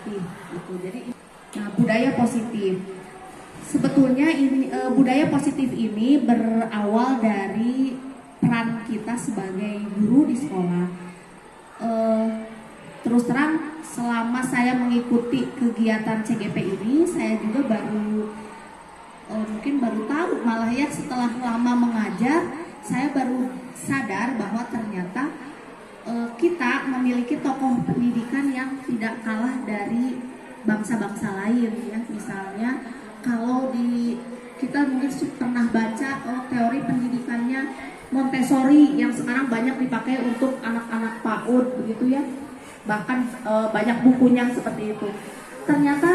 positif itu. Jadi nah, budaya positif. Sebetulnya ini budaya positif ini berawal dari peran kita sebagai guru di sekolah. Terus terang selama saya mengikuti kegiatan CGP ini, saya juga mungkin baru tahu, malah ya setelah lama mengajar, saya baru sadar bahwa ternyata kita memiliki tokoh pendidikan yang tidak kalah dari bangsa-bangsa lain ya. Misalnya kalau kita mungkin pernah baca teori pendidikannya Montessori yang sekarang banyak dipakai untuk anak-anak PAUD begitu ya, bahkan banyak bukunya seperti itu. Ternyata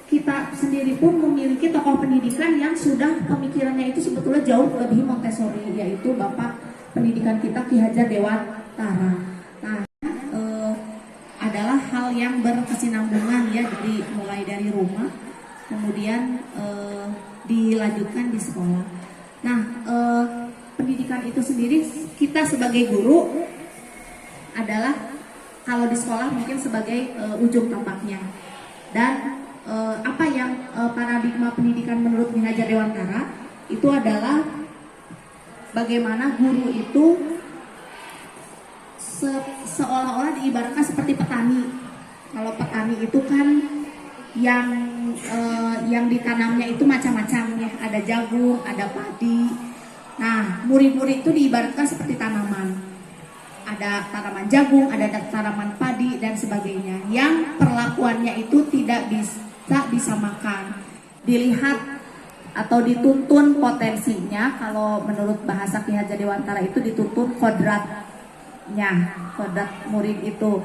kita sendiri pun memiliki tokoh pendidikan yang sudah pemikirannya itu sebetulnya jauh lebih Montessori, yaitu Bapak pendidikan kita Ki Hajar Dewantara. Nah, adalah hal yang berkesinambungan ya, mulai dari rumah, kemudian dilanjutkan di sekolah. Nah, pendidikan itu sendiri kita sebagai guru adalah kalau di sekolah mungkin sebagai ujung tombaknya. Dan apa yang paradigma pendidikan menurut Ki Hajar Dewantara itu adalah bagaimana guru itu seolah-olah diibaratkan seperti petani. Kalau petani itu kan yang ditanamnya itu macam-macam ya, ada jagung, ada padi. Nah, murid-murid itu diibaratkan seperti tanaman. Ada tanaman jagung, ada tanaman padi dan sebagainya. Yang perlakuannya itu tidak bisa disamakan. Dilihat atau dituntun potensinya. Kalau menurut bahasa Ki Hajar Dewantara itu dituntun kodratnya, kodrat murid itu,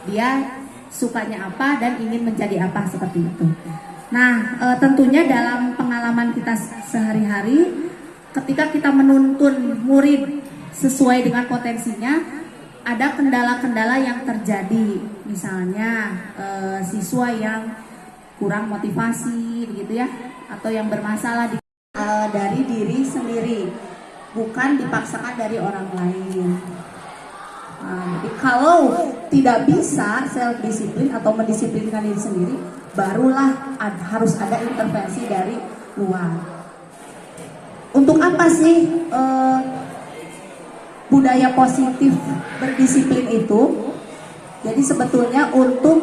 dia sukanya apa dan ingin menjadi apa, seperti itu. Nah, tentunya dalam pengalaman kita sehari-hari, ketika kita menuntun murid sesuai dengan potensinya, ada kendala-kendala yang terjadi. Misalnya siswa yang kurang motivasi begitu ya, atau yang bermasalah dari diri sendiri, bukan dipaksakan dari orang lain. Jadi kalau tidak bisa self disiplin atau mendisiplinkan diri sendiri, barulah harus ada intervensi dari luar. Untuk apa sih budaya positif berdisiplin itu? Jadi sebetulnya untuk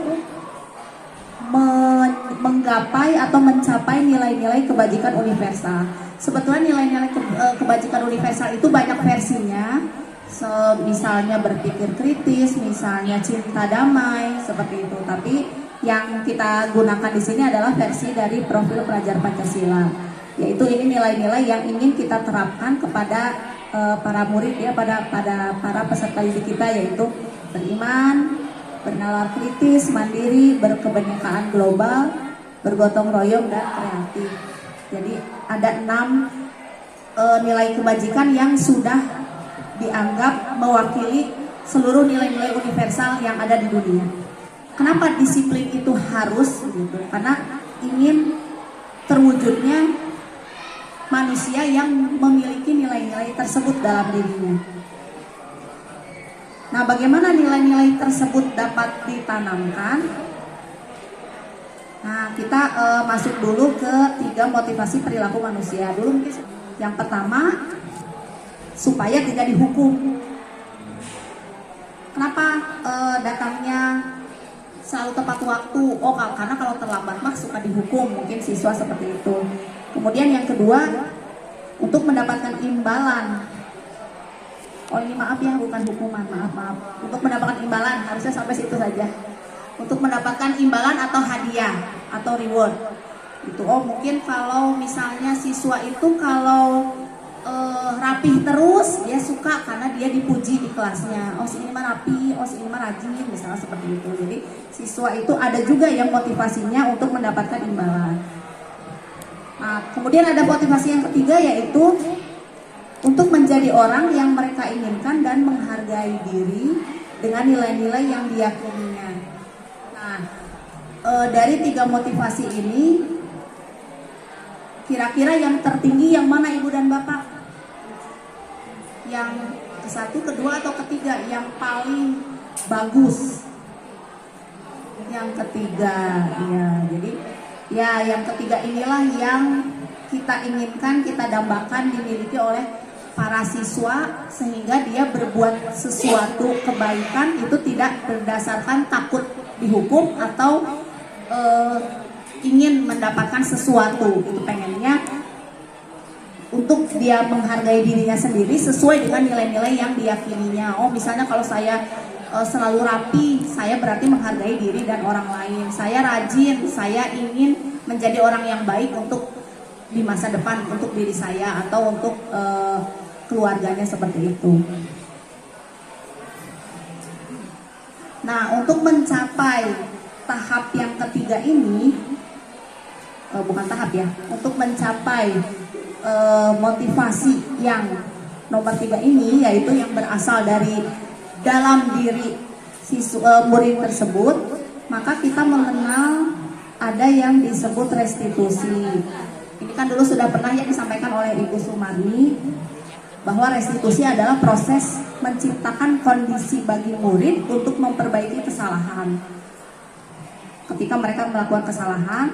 menggapai atau mencapai nilai-nilai kebajikan universal. Sebetulnya nilai-nilai kebajikan universal itu banyak versinya. Misalnya berpikir kritis, misalnya cinta damai, seperti itu. Tapi yang kita gunakan di sini adalah versi dari profil pelajar Pancasila. Yaitu ini nilai-nilai yang ingin kita terapkan kepada para murid ya, pada para peserta didik kita, yaitu beriman, bernalar kritis, mandiri, berkebinekaan global, bergotong royong, dan kreatif. Jadi ada 6 nilai kebajikan yang sudah dianggap mewakili seluruh nilai-nilai universal yang ada di dunia. Kenapa disiplin itu harus gitu? Karena ingin terwujudnya manusia yang memiliki nilai-nilai tersebut dalam dirinya. Nah, bagaimana nilai-nilai tersebut dapat ditanamkan? Nah, kita masuk dulu ke 3 motivasi perilaku manusia. Yang pertama, supaya tidak dihukum. Kenapa datangnya selalu tepat waktu? Oh, karena kalau terlambat mah suka dihukum, mungkin siswa seperti itu. Kemudian yang kedua, untuk mendapatkan imbalan. Oh, ini maaf ya, bukan hukuman, maaf. Untuk mendapatkan imbalan, harusnya sampai situ saja. Untuk mendapatkan imbalan atau hadiah atau reward. Itu, oh mungkin kalau misalnya siswa itu kalau rapih terus, dia suka karena dia dipuji di kelasnya. Oh, si ini mah rapi, oh si ini mah rajin, misalnya seperti itu. Jadi siswa itu ada juga yang motivasinya untuk mendapatkan imbalan. Nah, kemudian ada motivasi yang ketiga, yaitu untuk menjadi orang yang mereka inginkan dan menghargai diri dengan nilai-nilai yang diyakininya. Nah, dari 3 motivasi ini, kira-kira yang tertinggi yang mana Ibu dan Bapak? Yang ke-1, kedua, atau ketiga? Yang paling bagus? Yang ketiga, ya. Jadi ya yang ketiga inilah yang kita inginkan, kita dambakan dimiliki oleh para siswa sehingga dia berbuat sesuatu kebaikan itu tidak berdasarkan takut dihukum atau ingin mendapatkan sesuatu. Itu pengennya untuk dia menghargai dirinya sendiri sesuai dengan nilai-nilai yang diyakininya. Oh, misalnya kalau saya selalu rapi, saya berarti menghargai diri dan orang lain. Saya rajin, saya ingin menjadi orang yang baik untuk di masa depan, untuk diri saya atau untuk keluarganya, seperti itu. Nah, untuk mencapai tahap yang ketiga ini, bukan tahap ya, untuk mencapai motivasi yang nomor 3 ini, yaitu yang berasal dari dalam diri murid tersebut, maka kita mengenal ada yang disebut restitusi. Ini kan dulu sudah pernah ya disampaikan oleh Ibu Sumarni, bahwa restitusi adalah proses menciptakan kondisi bagi murid untuk memperbaiki kesalahan. Ketika mereka melakukan kesalahan,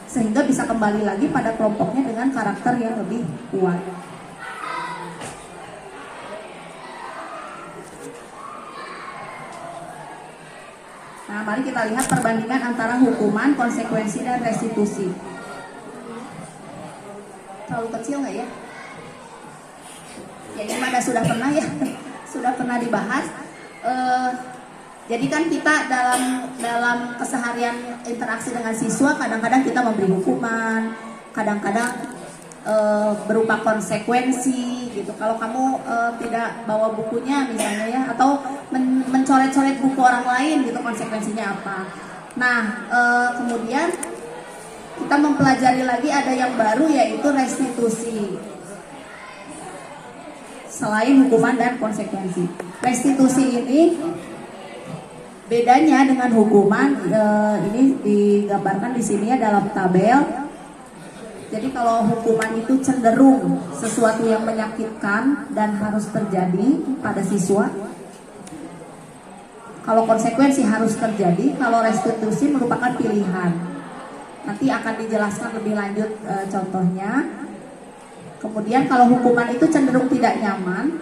sehingga bisa kembali lagi pada kelompoknya dengan karakter yang lebih kuat. Nah, mari kita lihat perbandingan antara hukuman, konsekuensi, dan restitusi. Terlalu kecil nggak ya? Jadi mana sudah pernah ya, sudah pernah dibahas. Jadi kan kita dalam keseharian interaksi dengan siswa, kadang-kadang kita memberi hukuman, kadang-kadang berupa konsekuensi gitu. Kalau kamu tidak bawa bukunya misalnya ya, atau mencoret-coret buku orang lain gitu, konsekuensinya apa. Nah, kemudian kita mempelajari lagi ada yang baru, yaitu restitusi. Selain hukuman dan konsekuensi, restitusi ini bedanya dengan hukuman, ini digambarkan di sini ya dalam tabel. Jadi kalau hukuman itu cenderung sesuatu yang menyakitkan dan harus terjadi pada siswa. Kalau konsekuensi harus terjadi, kalau restitusi merupakan pilihan. Nanti akan dijelaskan lebih lanjut contohnya. Kemudian kalau hukuman itu cenderung tidak nyaman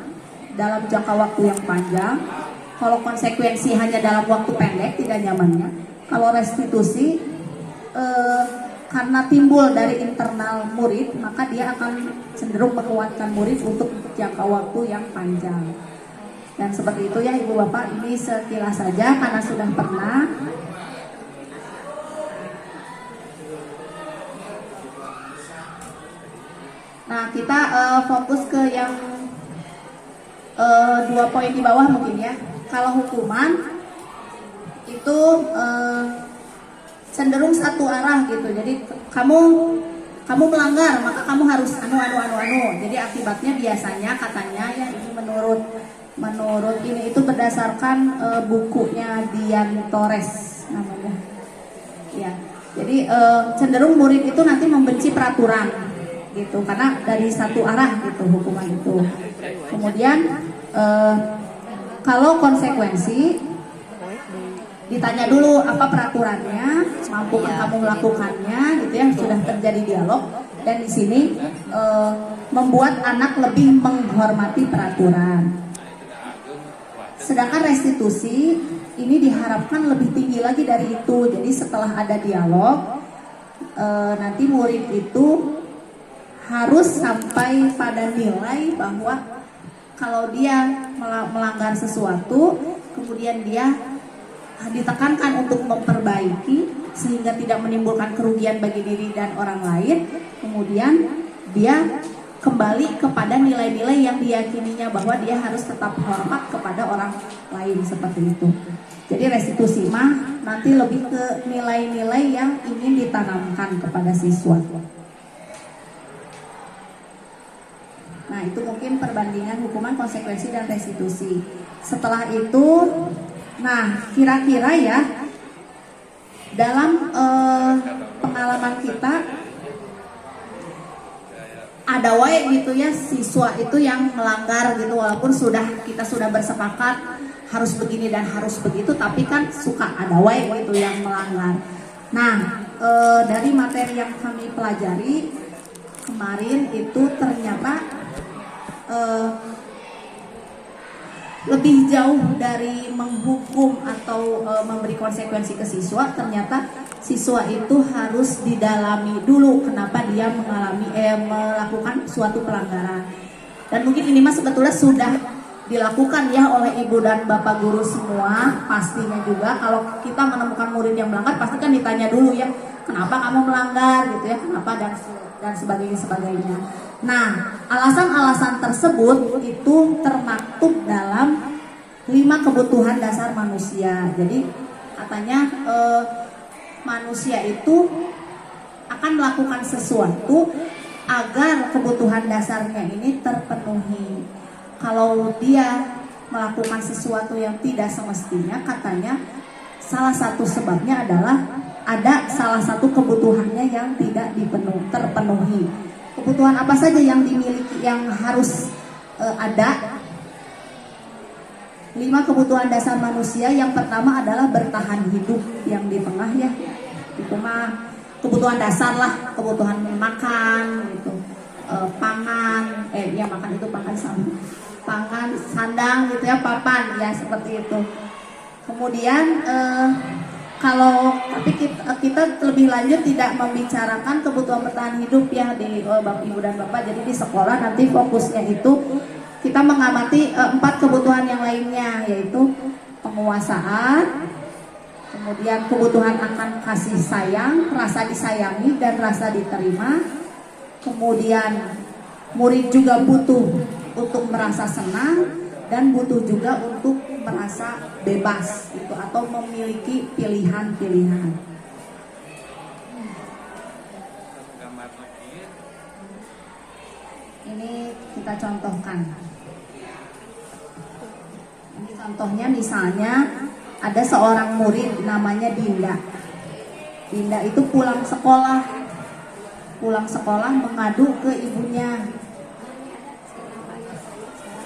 dalam jangka waktu yang panjang. Kalau konsekuensi hanya dalam waktu pendek, tidak nyamannya. Kalau restitusi karena timbul dari internal murid, maka dia akan cenderung menguatkan murid untuk jangka waktu yang panjang. Dan seperti itu ya Ibu Bapak, ini sekilas saja karena sudah pernah. Nah, kita fokus ke yang 2 poin di bawah mungkin ya. Kalau hukuman itu cenderung satu arah gitu. Jadi kamu melanggar, maka kamu harus anu. Jadi akibatnya biasanya katanya ya, ini menurut ini itu berdasarkan bukunya Dian Torres namanya. Ya. Jadi cenderung murid itu nanti membenci peraturan gitu, karena dari satu arah gitu hukuman itu. Kemudian kalau konsekuensi, ditanya dulu apa peraturannya, mampukah kamu melakukannya, gitu ya. Sudah terjadi dialog, dan di sini membuat anak lebih menghormati peraturan. Sedangkan restitusi ini diharapkan lebih tinggi lagi dari itu. Jadi setelah ada dialog, nanti murid itu harus sampai pada nilai bahwa kalau dia melanggar sesuatu, kemudian dia ditekankan untuk memperbaiki sehingga tidak menimbulkan kerugian bagi diri dan orang lain, kemudian dia kembali kepada nilai-nilai yang diyakininya bahwa dia harus tetap hormat kepada orang lain, seperti itu. Jadi restitusi mah nanti lebih ke nilai-nilai yang ingin ditanamkan kepada siswa. Nah, itu mungkin perbandingan hukuman, konsekuensi, dan restitusi. Setelah itu, nah kira-kira ya dalam pengalaman kita ada wae gitu ya siswa itu yang melanggar gitu, walaupun kita sudah bersepakat harus begini dan harus begitu, tapi kan suka ada wae gitu yang melanggar. Nah, dari materi yang kami pelajari kemarin itu ternyata lebih jauh dari menghukum atau memberi konsekuensi ke siswa, ternyata siswa itu harus didalami dulu kenapa dia melakukan suatu pelanggaran. Dan mungkin ini mas sebetulnya sudah dilakukan ya oleh ibu dan bapak guru semua, pastinya juga kalau kita menemukan murid yang melanggar pasti kan ditanya dulu ya, kenapa kamu melanggar gitu ya, kenapa dan sebagainya. Nah, alasan-alasan tersebut itu termaktub dalam 5 kebutuhan dasar manusia. Jadi katanya manusia itu akan melakukan sesuatu agar kebutuhan dasarnya ini terpenuhi. Kalau dia melakukan sesuatu yang tidak semestinya, katanya salah satu sebabnya adalah ada salah satu kebutuhannya yang tidak terpenuhi. Kebutuhan apa saja yang dimiliki, yang harus ada? 5 kebutuhan dasar manusia. Yang pertama adalah bertahan hidup, yang di tengah ya, itu mah kebutuhan dasar lah, kebutuhan makan gitu, pangan, ya makan itu pangan, sandang gitu ya, papan ya seperti itu. Kemudian kalau tapi kita lebih lanjut tidak membicarakan kebutuhan bertahan hidup ya di Bapak Ibu dan Bapak. Jadi di sekolah nanti fokusnya itu kita mengamati 4 kebutuhan yang lainnya, yaitu penguasaan, kemudian kebutuhan akan kasih sayang, rasa disayangi dan rasa diterima. Kemudian murid juga butuh untuk merasa senang dan butuh juga untuk merasa bebas gitu, atau memiliki pilihan-pilihan. Ini kita contohkan. Ini contohnya misalnya ada seorang murid namanya Dinda. Dinda itu pulang sekolah mengadu ke ibunya.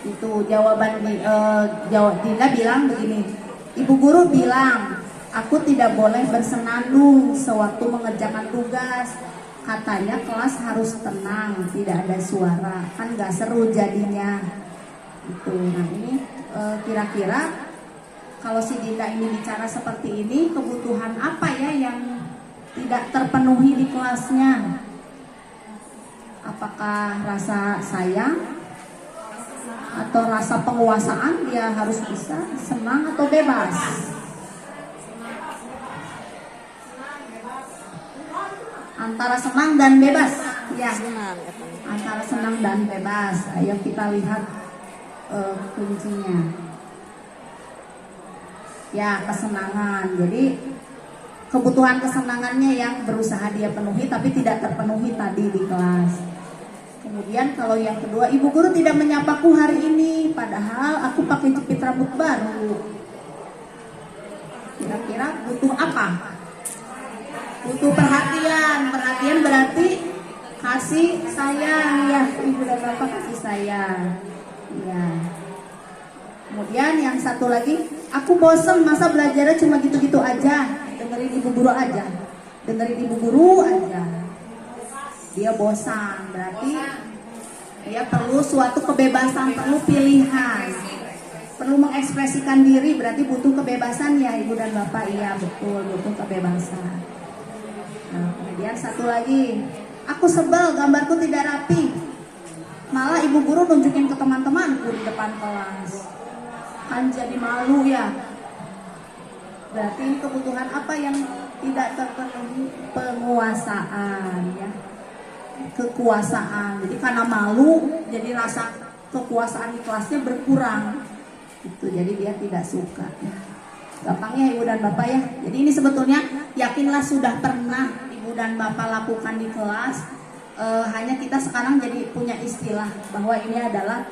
Itu jawaban Dinda bilang begini, ibu guru bilang aku tidak boleh bersenandung sewaktu mengerjakan tugas, katanya kelas harus tenang, tidak ada suara, kan gak seru jadinya. Itu. Nah ini kira-kira kalau si Dinda ini bicara seperti ini, kebutuhan apa ya yang tidak terpenuhi di kelasnya? Apakah rasa sayang atau rasa penguasaan, dia harus bisa senang atau bebas? Antara senang dan bebas ya, antara senang dan bebas. Ayo kita lihat kuncinya ya, kesenangan. Jadi kebutuhan kesenangannya yang berusaha dia penuhi tapi tidak terpenuhi tadi di kelas. Kemudian kalau yang kedua, ibu guru tidak menyapaku hari ini, padahal aku pakai jepit rambut baru. Kira-kira butuh apa? Butuh perhatian. Perhatian berarti kasih sayang ya, ibu dan bapak kasih sayang. Ya. Kemudian yang satu lagi, aku bosen masa belajarnya cuma gitu-gitu aja. Dengerin ibu guru aja. Dia bosan, berarti dia perlu suatu kebebasan, perlu pilihan, perlu mengekspresikan diri, berarti butuh kebebasan ya ibu dan bapak. Iya betul, butuh kebebasan. Nah, kemudian satu lagi, aku sebel gambarku tidak rapi, malah ibu guru nunjukin ke teman-temanku di depan kelas, kan jadi malu ya. Berarti kebutuhan apa yang tidak terpenuhi? Penguasaan ya, kekuasaan. Jadi karena malu, jadi rasa kekuasaan di kelasnya berkurang. Itu jadi dia tidak suka. Gampangnya ibu dan bapak ya. Jadi ini sebetulnya yakinlah sudah pernah ibu dan bapak lakukan di kelas. Hanya kita sekarang jadi punya istilah bahwa ini adalah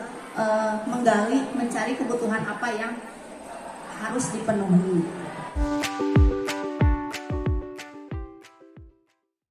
mencari kebutuhan apa yang harus dipenuhi.